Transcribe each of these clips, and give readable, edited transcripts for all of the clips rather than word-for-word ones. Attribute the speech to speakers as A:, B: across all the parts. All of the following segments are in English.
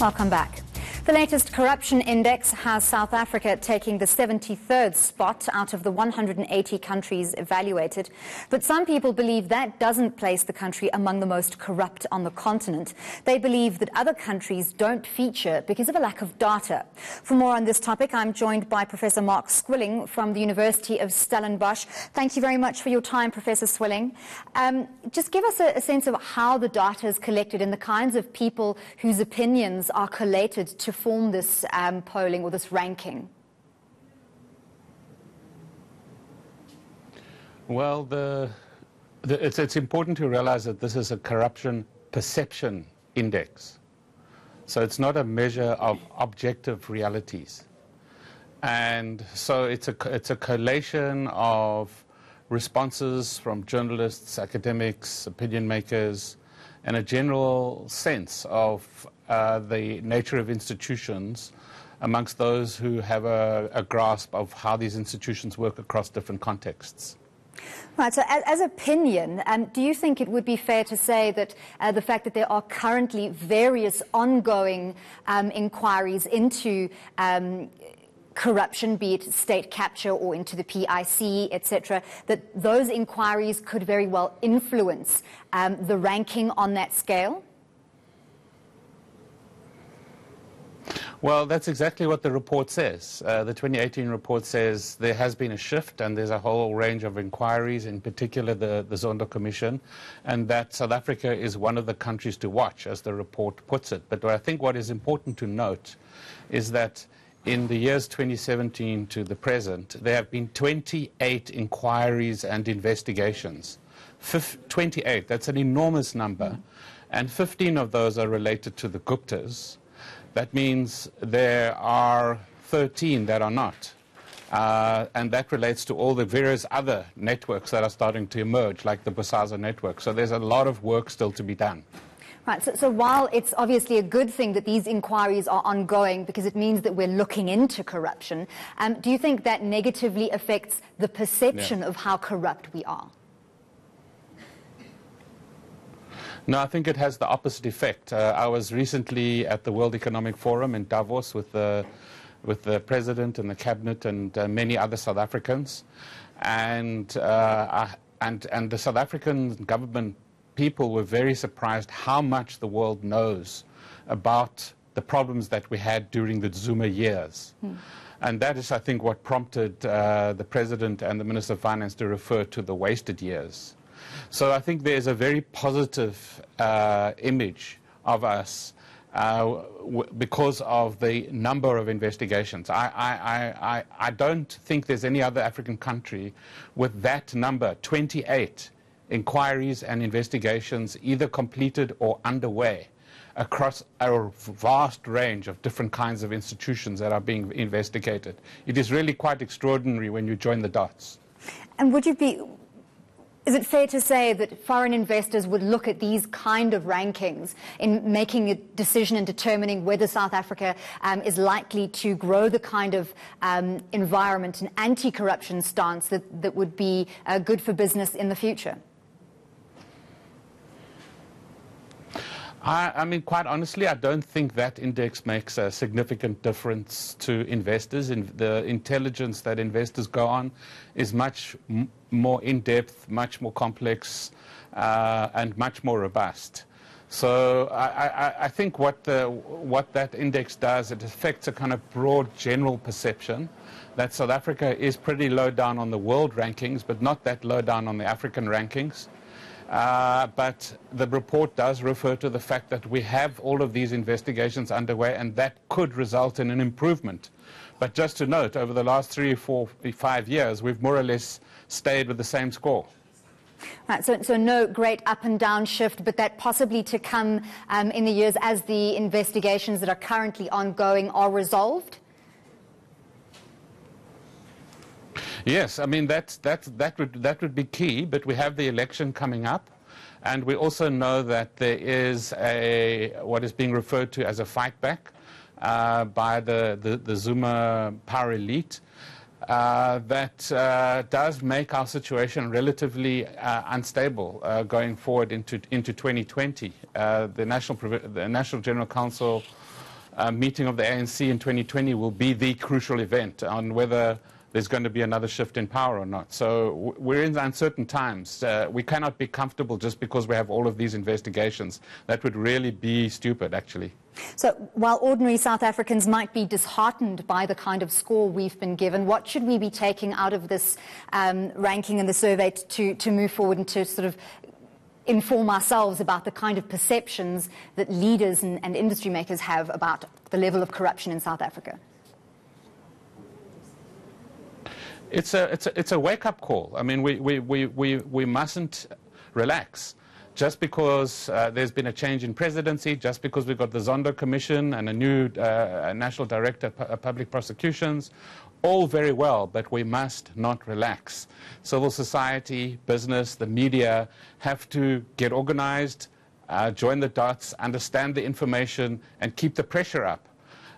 A: Welcome back. The latest corruption index has South Africa taking the 73rd spot out of the 180 countries evaluated. But some people believe that doesn't place the country among the most corrupt on the continent. They believe that other countries don't feature because of a lack of data. For more on this topic, I'm joined by Professor Mark Swilling from the University of Stellenbosch. Thank you very much for your time, Professor Swilling. Just give us a sense of how the data is collected and the kinds of people whose opinions are collated to form this polling or this ranking.
B: Well, it's important to realize that this is a corruption perception index. So it's not a measure of objective realities. And so it's a collation of responses from journalists, academics, opinion makers, and a general sense of the nature of institutions amongst those who have a grasp of how these institutions work across different contexts.
A: Right, so as opinion, do you think it would be fair to say that the fact that there are currently various ongoing inquiries into corruption, be it state capture or into the PIC, etc., that those inquiries could very well influence the ranking on that scale?
B: Well, that's exactly what the report says. The 2018 report says there has been a shift and there's a whole range of inquiries, in particular the Zondo Commission, and that South Africa is one of the countries to watch, as the report puts it. But I think what is important to note is that in the years 2017 to the present, there have been 28 inquiries and investigations. 28, that's an enormous number, and 15 of those are related to the Guptas. That means there are 13 that are not. And that relates to all the various other networks that are starting to emerge, like the Bosasa network. So there's a lot of work still to be done.
A: Right, so while it's obviously a good thing that these inquiries are ongoing because it means that we're looking into corruption, do you think that negatively affects the perception of how corrupt we are?
B: No, I think it has the opposite effect. I was recently at the World Economic Forum in Davos with the President and the Cabinet and many other South Africans. And the South African government people were very surprised how much the world knows about the problems that we had during the Zuma years. And that is, I think, what prompted the President and the Minister of Finance to refer to the wasted years. So I think there's a very positive image of us because of the number of investigations. I don't think there's any other African country with that number, 28 inquiries and investigations either completed or underway across a vast range of different kinds of institutions that are being investigated. It is really quite extraordinary when you join the dots.
A: And is it fair to say that foreign investors would look at these kind of rankings in making a decision and determining whether South Africa is likely to grow the kind of environment and anti-corruption stance that would be good for business in the future?
B: I mean, quite honestly, I don't think that index makes a significant difference to investors. The intelligence that investors go on is much more in-depth, much more complex, and much more robust. So I think what that index does, it affects a kind of broad general perception that South Africa is pretty low down on the world rankings, but not that low down on the African rankings. But the report does refer to the fact that we have all of these investigations underway, and that could result in an improvement. But just to note, over the last 3, 4, 5 years, we've more or less stayed with the same score.
A: Right, so no great up and down shift, but that possibly to come in the years as the investigations that are currently ongoing are resolved?
B: Yes, I mean that would be key, but we have the election coming up, and we also know that there is what is being referred to as a fight back by the Zuma power elite that does make our situation relatively unstable going forward into 2020. The National General Council meeting of the ANC in 2020 will be the crucial event on whether there's going to be another shift in power or not. So we're in uncertain times. We cannot be comfortable just because we have all of these investigations. That would really be stupid, actually.
A: So while ordinary South Africans might be disheartened by the kind of score we've been given, what should we be taking out of this ranking and the survey to move forward and to sort of inform ourselves about the kind of perceptions that leaders and industry makers have about the level of corruption in South Africa?
B: It's a wake-up call. I mean, we mustn't relax. Just because there's been a change in presidency, just because we've got the Zondo Commission and a new National Director of Public Prosecutions, all very well, but we must not relax. Civil society, business, the media have to get organized, join the dots, understand the information, and keep the pressure up.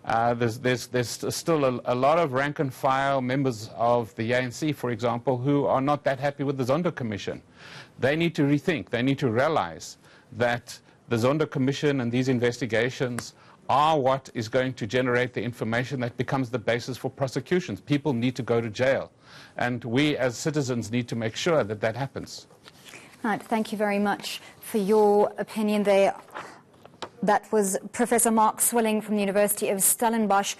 B: There's still a lot of rank-and-file members of the ANC, for example, who are not that happy with the Zondo Commission. They need to rethink. They need to realize that the Zondo Commission and these investigations are what is going to generate the information that becomes the basis for prosecutions. People need to go to jail. And we as citizens need to make sure that that happens.
A: All right, thank you very much for your opinion there. That was Professor Mark Swilling from the University of Stellenbosch.